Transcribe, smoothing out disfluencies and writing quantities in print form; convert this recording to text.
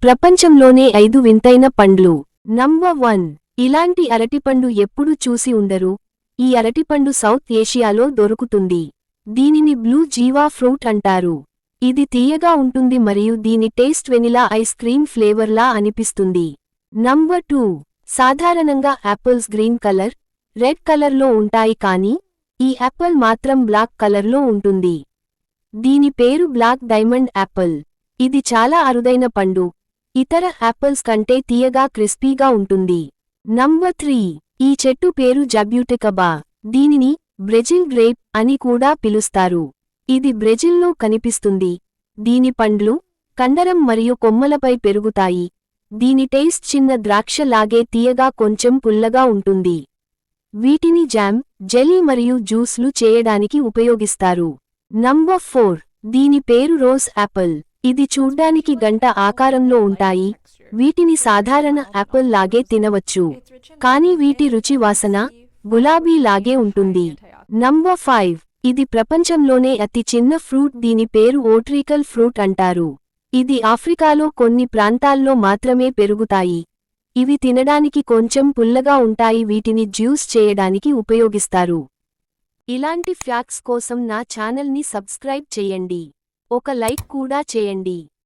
ప్రపంచంలోనే 5 వింతైన పండ్లు. నంబర్ 1. ఇలాంటి అరటిపండు ఎప్పుడు చూసి ఉండరు. ఈ అరటిపండు సౌత్ ఏషియాలో దొరుకుతుంది. దీనిని బ్లూ జీవా ఫ్రూట్ అంటారు. ఇది తీయగా ఉంటుంది మరియు దీని టేస్ట్ వెనిలా ఐస్ క్రీమ్ ఫ్లేవర్లా అనిపిస్తుంది. నంబర్ 2. సాధారణంగా యాపిల్స్ గ్రీన్ కలర్, రెడ్ కలర్లో ఉంటాయి కానీ, ఈ యాపిల్ మాత్రం బ్లాక్ కలర్లో ఉంటుంది. దీని పేరు బ్లాక్ డైమండ్ యాపిల్. ఇది చాలా అరుదైన పండు. ఇతర యాపిల్స్ కంటే తీయగా క్రిస్పీగా ఉంటుంది. నంబర్ 3. ఈ చెట్టు పేరు జబ్యూటికబా. దీనిని బ్రెజిల్ గ్రేప్ అని కూడా పిలుస్తారు. ఇది బ్రెజిల్లో కనిపిస్తుంది. దీని పండ్లు కండరం మరియు కొమ్మలపై పెరుగుతాయి. దీని టేస్ట్ చిన్న ద్రాక్ష లాగే తీయగా కొంచెం పుల్లగా ఉంటుంది. వీటిని జామ్, జెలీ మరియు జ్యూస్లు చేయడానికి ఉపయోగిస్తారు. నంబర్ 4. దీని పేరు రోజ్ యాపిల్. ఇది చూడ్డానికి గంట ఆకారంలో ఉంటాయి. వీటిని సాధారణ యాపిల్ లాగే తినవచ్చు. కానీ వీటి రుచి వాసన గులాబీ లాగే ఉంటుంది. నంబర్ 5. ఇది ప్రపంచంలోనే అతి చిన్న ఫ్రూట్. దీని పేరు ఓట్రికల్ ఫ్రూట్ అంటారు. ఇది ఆఫ్రికాలో కొన్ని ప్రాంతాల్లో మాత్రమే పెరుగుతాయి. ఇవి తినడానికి కొంచెం పుల్లగా ఉంటాయి. వీటిని జ్యూస్ చేయడానికి ఉపయోగిస్తారు. ఇలాంటి ఫ్యాక్ట్స్ కోసం నా ఛానల్ని సబ్స్క్రైబ్ చేయండి. ఒక లైక్ కూడా చేయండి.